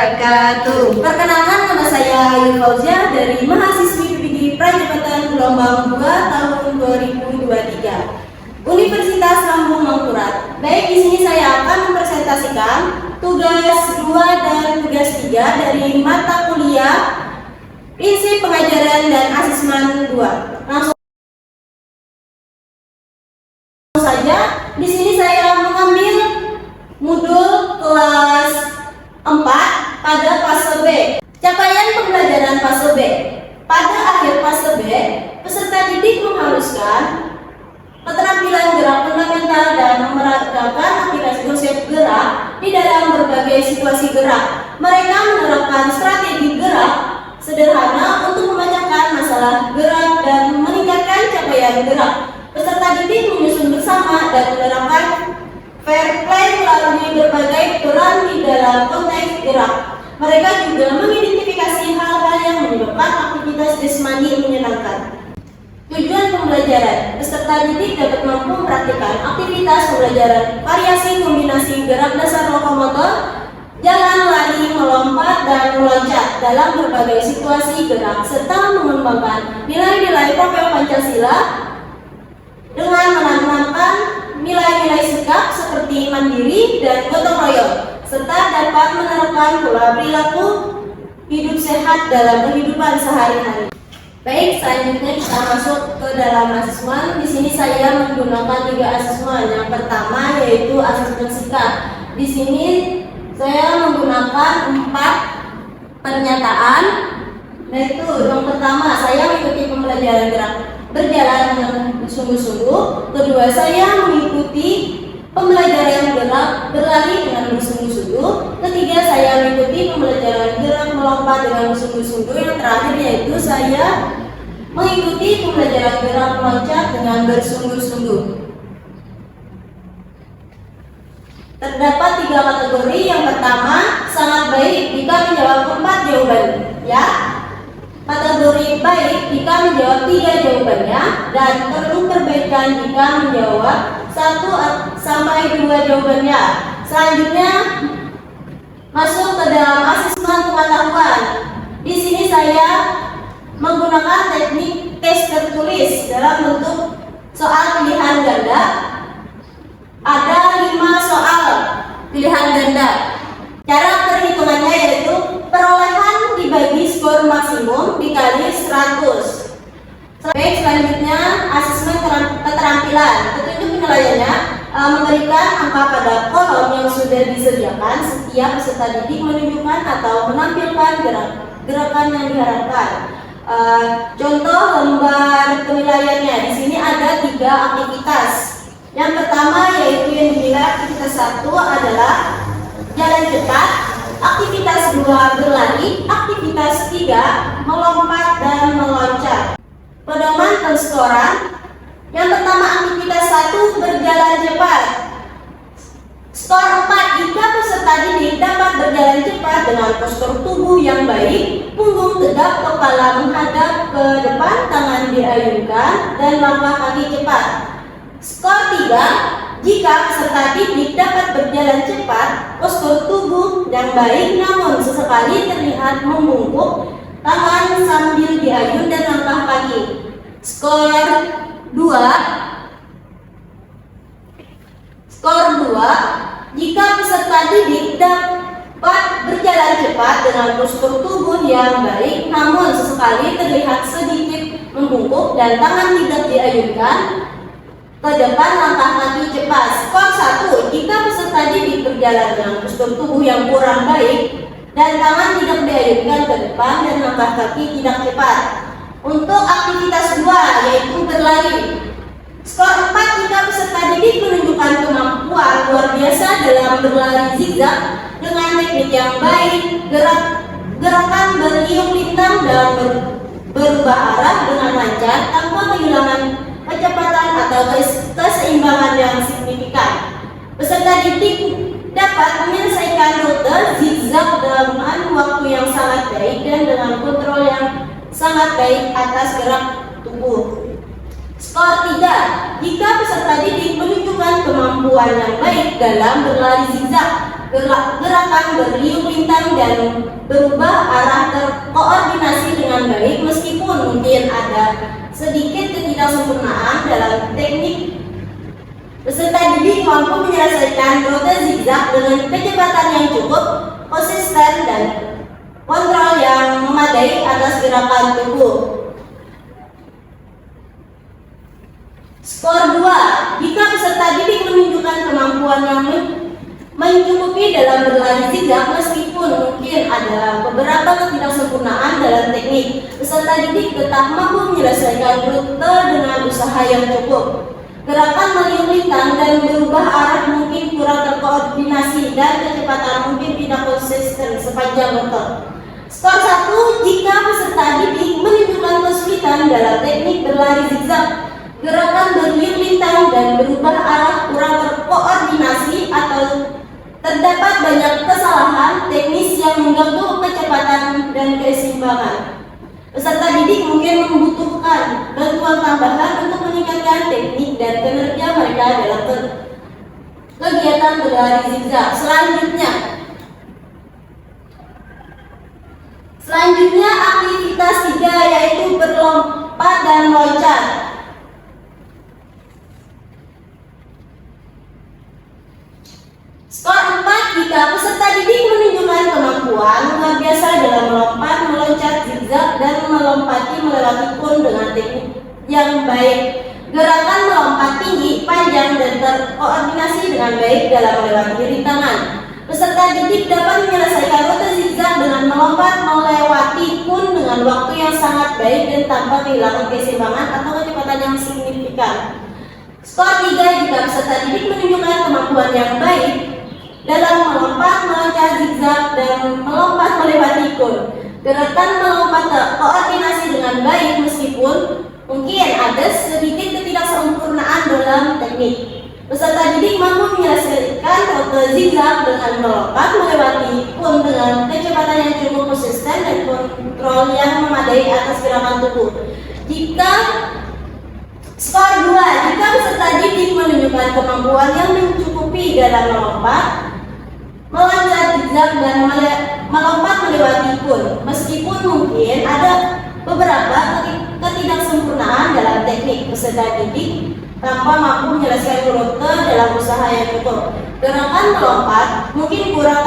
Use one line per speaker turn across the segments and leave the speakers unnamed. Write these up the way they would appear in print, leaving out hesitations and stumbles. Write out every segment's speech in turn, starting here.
wabarakatuh. Perkenalkan, nama saya Ayu Fauzia dari mahasiswi PPG Prajabatan Gelombang 2 tahun 2023 Universitas Lambung Mangkurat. Baik, di sini saya akan mempresentasikan tugas 2 dan tugas 3 dari mata kuliah Prinsip Pengajaran dan Asesmen 2. Langsung saja, di sini saya mengambil modul kelas 4 pada fase B. Capaian pembelajaran fase B. Pada akhir fase B, peserta didik mengharuskan keterampilan gerak fundamental dan memeragakan aplikasi konsep gerak di dalam berbagai situasi gerak. Mereka menerapkan strategi gerak sederhana untuk memecahkan masalah gerak dan meningkatkan capaian gerak. Peserta didik menyusun bersama dan menerapkan fair play melalui berbagai peran di dalam konteks gerak. Mereka juga mengidentifikasi hal-hal yang menyebabkan aktivitas jasmani menyenangkan. Tujuan pembelajaran, peserta didik dapat mampu mempraktikkan aktivitas pembelajaran variasi kombinasi gerak dasar lokomotor, jalan, lari, melompat, dan meloncat dalam berbagai situasi gerak, serta mengembangkan nilai-nilai profil Pancasila dengan menanamkan nilai-nilai sikap seperti mandiri dan gotong royong, serta dapat menerapkan pola perilaku hidup sehat dalam kehidupan sehari-hari. Baik, selanjutnya kita masuk ke dalam asesmen. Di sini saya menggunakan 3 asesmen. Yang pertama yaitu asesmen sikap. Di sini saya menggunakan 4 pernyataan. Yaitu yang pertama, saya mengikuti pembelajaran gerak berjalan dengan bersungguh-sungguh. Kedua, saya mengikuti pembelajaran gerak berlari dengan bersungguh-sungguh. Ketiga, saya mengikuti pembelajaran gerak melompat dengan bersungguh-sungguh. Yang terakhir yaitu saya mengikuti pembelajaran gerak meloncat dengan bersungguh-sungguh. Terdapat 3 kategori. Yang pertama, sangat baik jika menjawab 4 jawaban ya. Kategori baik jika menjawab 3 jawabannya, dan perlu perbaikan jika menjawab 1 sampai 2 jawabannya. Selanjutnya masuk ke dalam asesmen pengetahuan. Di sini saya menggunakan teknik tes tertulis dalam bentuk soal pilihan ganda. Ada 5 soal pilihan ganda. Cara perhitungannya yaitu perolehan dibagi skor maksimum dikali 100. Baik, selanjutnya asesmen keterampilan. Petunjuk penilaiannya memberikan angka pada kolom yang sudah disediakan. Setiap peserta didik menunjukkan atau menampilkan gerakan yang diharapkan. Contoh lembar penilaiannya. Di sini ada 3 aktivitas. Yang pertama yaitu yang dinilai aktivitas 1 adalah jalan cepat, aktivitas 2 berlari, aktivitas 3 melompat dan meloncat. Pedoman penskoran. Yang pertama, aktivitas 1 berjalan cepat. Skor 4 jika peserta didik dapat berjalan cepat dengan postur tubuh yang baik, punggung tegak, kepala menghadap ke depan, tangan diayunkan, dan langkah kaki cepat. Skor 3 jika peserta didik dapat berjalan cepat, postur tubuh yang baik namun sesekali terlihat membungkuk, tangan sambil diayun dan langkah kaki. Skor 2 jika peserta didik dapat berjalan cepat dengan postur tubuh yang baik namun sesekali terlihat sedikit membungkuk dan tangan tidak diayunkan ke depan, langkah kaki cepat. Skor 1 jika peserta didik berjalan dengan postur tubuh yang kurang baik dan tangan tidak diayunkan ke depan dan langkah kaki tidak cepat. Untuk aktivitas 2 yaitu berlari. Skor 4 jika peserta didik menunjukkan kemampuan luar biasa dalam berlari zigzag dengan teknik yang baik, gerakan berliung lintang dan berubah arah dengan lancar tanpa kehilangan kecepatan atau keseimbangan yang signifikan. Peserta didik dapat menyelesaikan rute zigzag dengan waktu yang sangat baik dan dengan kontrol yang sangat baik atas gerak tubuh. Skor 3 jika peserta didik menunjukkan kemampuan yang baik dalam berlari zigzag gerakan berliuk lintang dan berubah arah terkoordinasi dengan baik meskipun mungkin ada sedikit ketidaksempurnaan dalam teknik. Peserta didik mampu menyelesaikan rute zigzag dengan kecepatan yang cukup, konsisten dan kontrol yang memadai atas gerakan tubuh. Skor 2. Jika peserta didik menunjukkan kemampuan yang mencukupi dalam berlari zigzag meskipun mungkin ada beberapa ketidaksempurnaan dalam teknik, peserta didik tetap mampu menyelesaikan rute dengan usaha yang cukup. Gerakan meliuk lintang dan berubah arah mungkin kurang terkoordinasi dan kecepatan mungkin tidak konsisten sepanjang rute. Skor 1. Jika peserta didik menunjukkan kesulitan dalam teknik berlari zigzag, gerakan berliuk lintang dan berubah arah kurang terkoordinasi atau terdapat banyak kesalahan teknis yang mengganggu kecepatan dan keseimbangan. Peserta didik mungkin membutuhkan bantuan tambahan untuk meningkatkan teknik dan kinerja mereka dalam kegiatan berlari zigzag. Selanjutnya aktivitas 3 yaitu berlompat dan meloncat. Skor 4. Jika peserta didik menunjukkan kemampuan luar biasa dalam melompat, meloncat zigzag dan melompati melewati pun dengan teknik yang baik. Gerakan melompat tinggi, panjang dan terkoordinasi dengan baik dalam melewati rintangan. Peserta didik dapat menyelesaikan rute zigzag dengan melompat melewati pun dengan waktu yang sangat baik dan tanpa kehilangan keseimbangan atau kecepatan yang signifikan. Skor 3. Jika peserta didik menunjukkan kemampuan yang baik dalam melompat, meloncat zigzag dan melompat melewati kun. Gerakan melompat terkoordinasi dengan baik meskipun mungkin ada sedikit ketidaksempurnaan dalam teknik. Peserta didik mampu menyelesaikan rute zigzag dengan melompat melewati kun dengan kecepatan yang cukup, konsisten dan kontrol yang memadai atas gerakan tubuh. Skor 2. Jika peserta didik menunjukkan kemampuan yang mencukupi dalam melompat, meloncat zigzag dan melompat melewati kun, meskipun mungkin ada beberapa ketidaksempurnaan dalam teknik, peserta didik tanpa mampu menyelesaikan rute dalam usaha yang cukup. Gerakan melompat mungkin kurang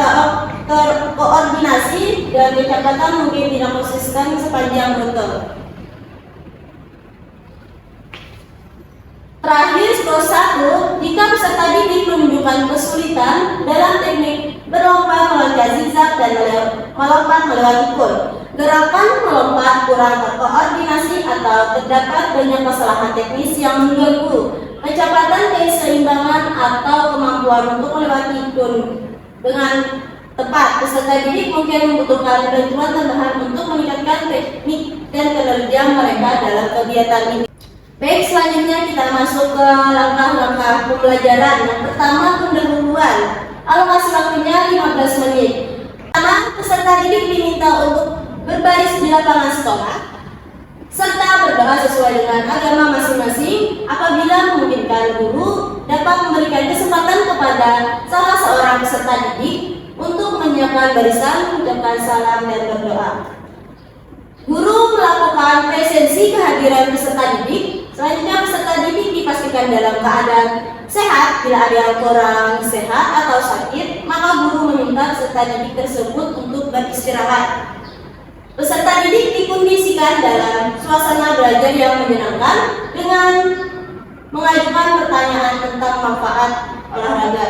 terkoordinasi dan kecepatan mungkin tidak konsisten sepanjang rute. Terakhir, skor 1. Jika peserta didik menunjukkan kesulitan dalam teknik berlompat, meloncat zigzag dan melompat melewati kun, gerakan melompat kurang terkoordinasi atau terdapat banyak kesalahan teknis yang mengganggu kecepatan, keseimbangan atau kemampuan untuk melewati kun dengan tepat, peserta didik mungkin membutuhkan bantuan tambahan untuk meningkatkan teknik dan kinerja mereka dalam kegiatan ini. Baik, selanjutnya kita masuk ke langkah-langkah pembelajaran. Yang pertama, pendahuluan. Alokasi waktunya 15 menit. Pertama, peserta didik diminta untuk berbaris di lapangan sekolah serta berdoa sesuai dengan agama masing-masing. Apabila memungkinkan, guru dapat memberikan kesempatan kepada salah seorang peserta didik untuk menyiapkan barisan, mengucapkan salam dan berdoa. Guru melakukan presensi kehadiran peserta didik. Selanjutnya, peserta didik dipastikan dalam keadaan sehat. Bila ada yang kurang sehat atau sakit, maka guru meminta peserta didik tersebut untuk beristirahat. Peserta didik dikondisikan dalam suasana belajar yang menyenangkan dengan mengajukan pertanyaan tentang manfaat olahraga.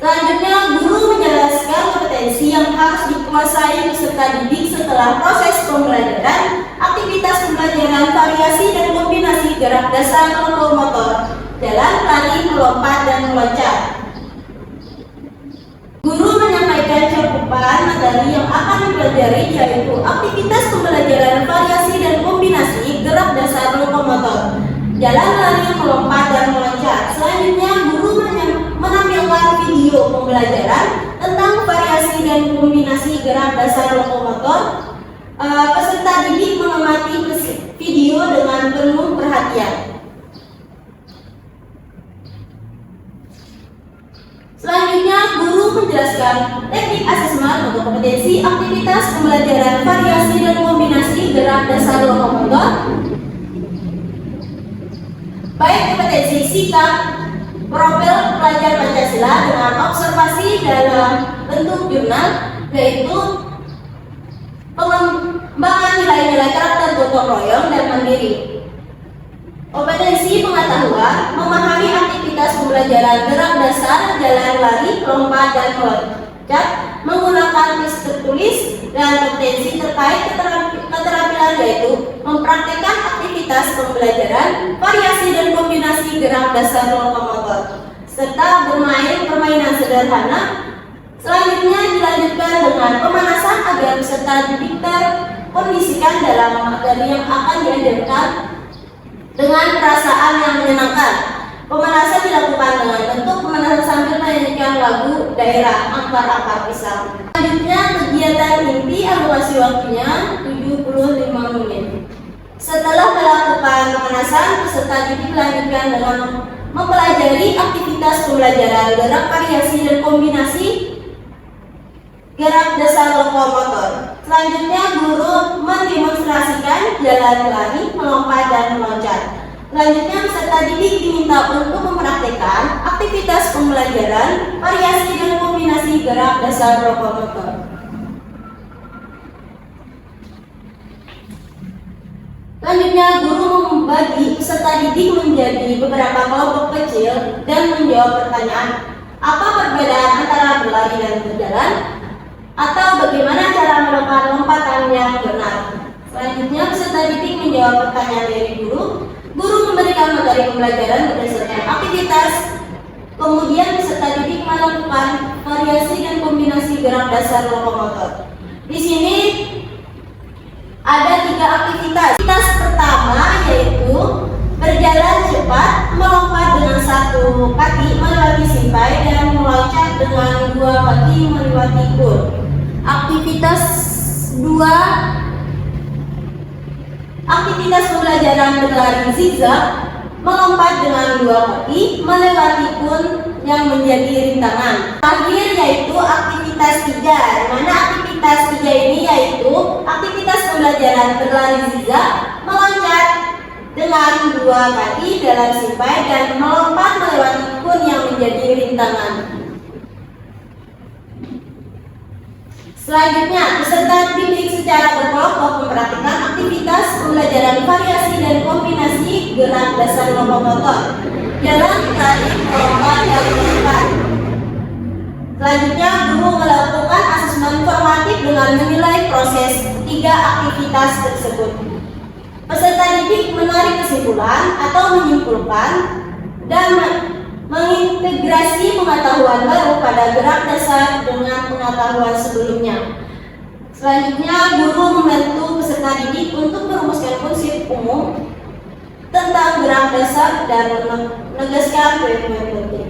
Selanjutnya, guru menjelaskan kompetensi yang harus dikuasai peserta didik setelah proses pembelajaran, aktivitas pembelajaran, variasi dan kombinasi gerak dasar lokomotor, jalan, lari, melompat, dan meloncat. Guru menyampaikan cakupan materi yang akan dipelajari, yaitu aktivitas pembelajaran, variasi dan kombinasi gerak dasar lokomotor, jalan, lari, melompat, dan meloncat. Selanjutnya, guru menampilkan video pembelajaran tentang variasi dan kombinasi gerak dasar lokomotor. Peserta didik mengamati video dengan penuh perhatian. Selanjutnya, guru menugaskan teknik asesmen untuk kompetensi aktivitas pembelajaran variasi dan kombinasi gerak dasar lokomotor, baik kompetensi sikap profil pelajar Pancasila dengan observasi dalam bentuk jurnal, yaitu pengembangan nilai-nilai karakter gotong royong dan mandiri. Kompetensi pengetahuan, memahami aktivitas pembelajaran gerak dasar, jalan, lari, lompat, dan meloncat menggunakan teks tertulis, dan kompetensi terkait keterampilan yaitu mempraktekkan aktivitas pembelajaran variasi dan kombinasi gerak dasar lokomotor serta bermain permainan sederhana. Selanjutnya dilanjutkan dengan pemanasan agar peserta didik terkondisikan dalam materi yang akan diajarkan dengan perasaan yang menyenangkan. Pemanasan dilakukan dengan bentuk pemanasan sambil menyanyikan lagu daerah Ampar-Ampar Pisang. Selanjutnya kegiatan inti alokasi waktunya 75 menit. Setelah melakukan pemanasan, peserta didik dilanjutkan dengan mempelajari aktivitas pembelajaran gerak variasi dan kombinasi gerak dasar lokomotor. Selanjutnya guru mendemonstrasikan jalan, lari, melompat, dan meloncat. Selanjutnya peserta didik diminta untuk mempraktekkan aktivitas pembelajaran variasi dan kombinasi gerak dasar lokomotor. Selanjutnya guru membagi peserta didik menjadi beberapa kelompok kecil dan menjawab pertanyaan, apa perbedaan antara berlari dan berjalan? Atau bagaimana cara melakukan lompatan yang benar? Selanjutnya peserta didik menjawab pertanyaan dari guru. Guru memberikan materi pembelajaran berdasarkan aktivitas. Kemudian peserta didik melakukan variasi dan kombinasi gerak dasar lokomotor. Di sini ada 3 aktivitas. Aktivitas pertama yaitu berjalan cepat, melompat dengan 1 kaki melewati simpai, dan meloncat dengan 2 kaki melewati kur. Aktivitas 2, aktivitas pembelajaran berlari zigzag, melompat dengan 2 kaki melewati kun yang menjadi rintangan. Terakhir yaitu aktivitas 3, di mana aktivitas 3 ini yaitu aktivitas pembelajaran berlari zigzag, meloncat dengan 2 kaki dalam simpai, dan melompat melewati kun yang menjadi rintangan. Selanjutnya, peserta didik secara berkelompok mempraktikkan aktivitas pembelajaran variasi dan kombinasi gerak dasar lokomotor, jalan, lari, melompat, dan melompat. Selanjutnya, guru melakukan asesmen formatif dengan menilai proses 3 aktivitas tersebut. Peserta didik menarik kesimpulan atau menyimpulkan dan mengintegrasi pengetahuan baru pada gerak dasar dengan pengetahuan sebelumnya. Selanjutnya, guru membantu peserta didik untuk merumuskan prinsip umum tentang gerak dasar dan menegaskan poin-poin penting.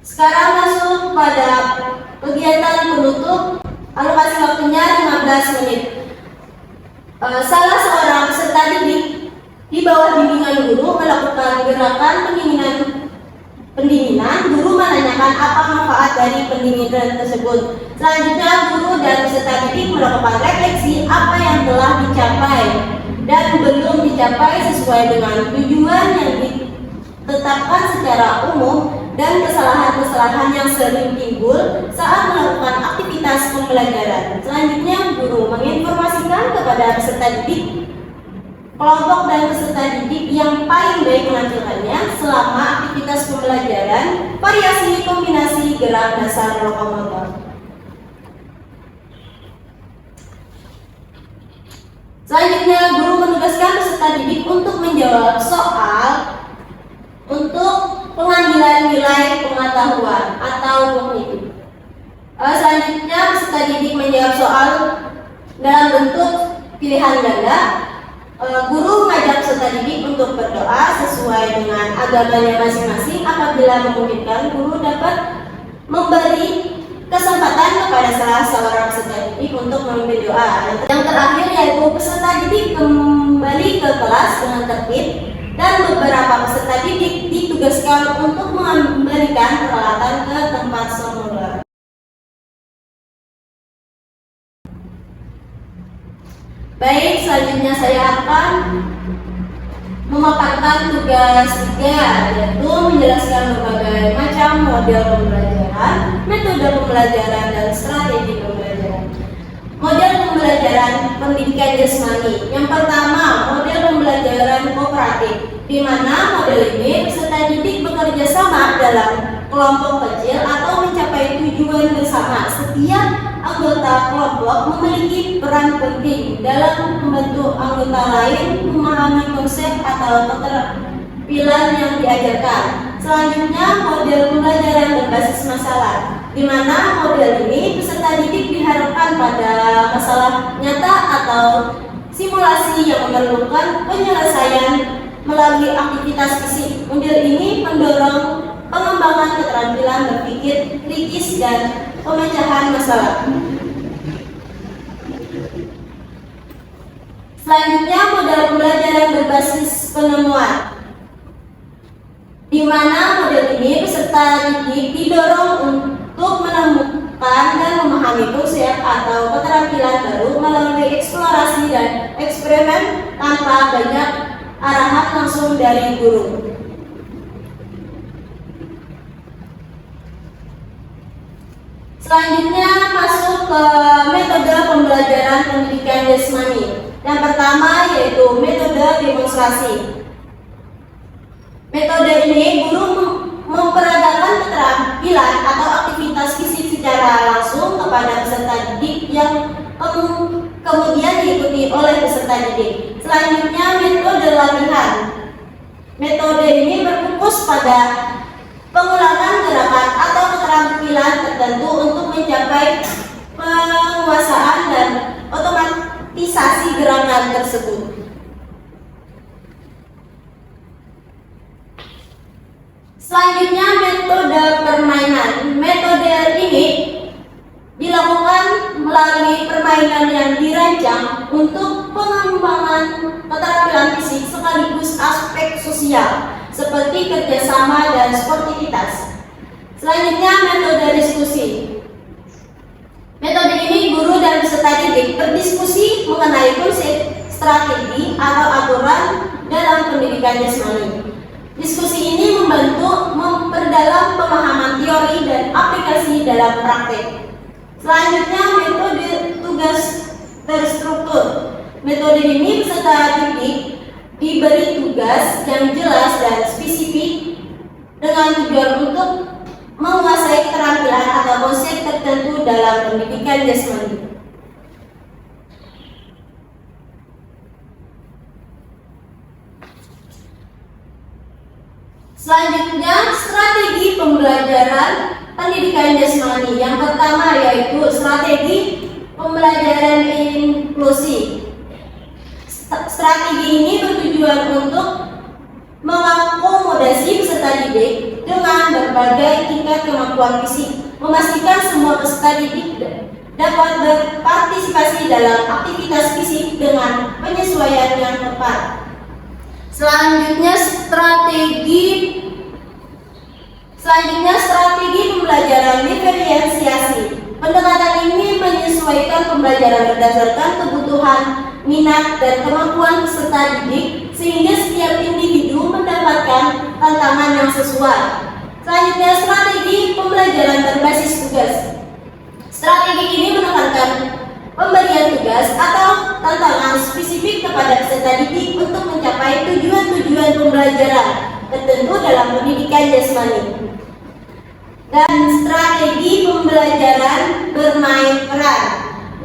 Sekarang masuk pada kegiatan penutup. Alokasi waktunya 15 menit. Salah seorang peserta didik di bawah bimbingan guru melakukan gerakan pendinginan. Guru menanyakan apa manfaat dari pendinginan tersebut. Selanjutnya, guru dan peserta didik melakukan refleksi apa yang telah dicapai dan belum dicapai sesuai dengan tujuan yang ditetapkan secara umum, dan kesalahan-kesalahan yang sering timbul saat melakukan aktivitas pembelajaran. Selanjutnya, guru menginformasikan kepada peserta didik kelompok dan peserta didik yang paling baik melanjutkannya selama aktivitas pembelajaran variasi kombinasi gerak dasar lokomotor. Selanjutnya, guru menugaskan peserta didik untuk menjawab soal untuk pengambilan nilai pengetahuan atau kognitif. Selanjutnya, peserta didik menjawab soal dalam bentuk pilihan ganda. Guru mengajak peserta didik untuk berdoa sesuai dengan agamanya masing-masing. Apabila memungkinkan, guru dapat memberi kesempatan kepada salah seorang peserta didik untuk memimpin doa. Yang terakhir yaitu peserta didik kembali ke kelas dengan tertib, dan beberapa peserta didik ditugaskan untuk memberikan peralatan ke tempat semula. Baik, selanjutnya saya akan memaparkan tugas 3, yaitu menjelaskan berbagai macam model pembelajaran, metode pembelajaran, dan strategi pembelajaran. Model pembelajaran pendidikan jasmani. Yang pertama, model pembelajaran kooperatif, di mana model ini peserta didik bekerja sama dalam kelompok kecil atau mencapai tujuan bersama. Setiap anggota kelompok memiliki peran penting dalam membantu anggota lain memahami konsep atau keterampilan yang diajarkan. Selanjutnya, model pembelajaran berbasis masalah, di mana model ini peserta didik diharapkan pada masalah nyata atau simulasi yang memerlukan penyelesaian melalui aktivitas fisik. Model ini mendorong pengembangan keterampilan berpikir kritis dan pemecahan masalah. Selanjutnya, model pembelajaran berbasis penemuan, di mana model ini peserta didik didorong untuk menemukan dan memahami konsep atau keterampilan baru melalui eksplorasi dan eksperimen tanpa banyak arahan langsung dari guru. Selanjutnya masuk ke metode pembelajaran pendidikan jasmani. Yang pertama yaitu metode demonstrasi. Metode ini guru memperagakan keterampilan atau aktivitas fisik secara langsung kepada peserta didik yang kemudian diikuti oleh peserta didik. Selanjutnya, metode latihan. Metode ini berfokus pada pengulangan gerakan atau keterampilan tertentu untuk mencapai penguasaan dan otomatisasi gerakan tersebut. Selanjutnya, metode permainan. Metode ini dilakukan melalui permainan yang dirancang untuk pengembangan keterampilan fisik sekaligus aspek sosial seperti kerjasama dan sportivitas. Selanjutnya, metode diskusi. Metode ini guru dan peserta didik berdiskusi mengenai konsep, strategi, atau aturan dalam pendidikan jasmani. Diskusi ini membantu memperdalam pemahaman teori dan aplikasi dalam praktek. Selanjutnya, metode tugas terstruktur. Metode ini peserta didik diberi tugas yang jelas dan spesifik dengan tujuan untuk menguasai keterampilan atau konsep tertentu dalam pendidikan jasmani. Selanjutnya, strategi pembelajaran pendidikan jasmani. Yang pertama yaitu strategi pembelajaran inklusif. Strategi ini bertujuan untuk mengakomodasi peserta didik dengan berbagai tingkat kemampuan fisik, memastikan semua peserta didik dapat berpartisipasi dalam aktivitas fisik dengan penyesuaian yang tepat. Selanjutnya, strategi pembelajaran diferensiasi. Pendekatan ini menyesuaikan pembelajaran berdasarkan kebutuhan, minat, dan kemampuan peserta didik sehingga setiap individu mendapatkan tantangan yang sesuai. Selanjutnya, strategi pembelajaran berbasis tugas. Strategi ini menekankan pemberian tugas atau tantangan spesifik kepada peserta didik untuk mencapai tujuan-tujuan pembelajaran tertentu dalam pendidikan jasmani. Dan strategi pembelajaran bermain peran.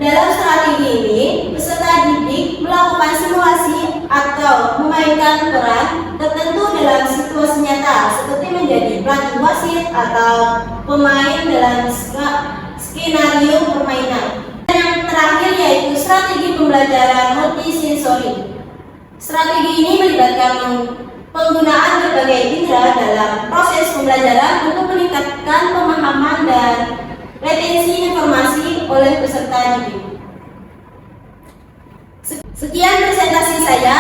Dalam strategi ini, peserta didik melakukan simulasi atau memainkan peran tertentu dalam situasi nyata, seperti menjadi pelatih wasit atau pemain dalam skenario permainan. Dan yang terakhir yaitu strategi pembelajaran multisensori. Strategi ini melibatkan penggunaan berbagai indera dalam proses pembelajaran untuk meningkatkan pemahaman dan retensi informasi oleh peserta didik. Sekian presentasi saya.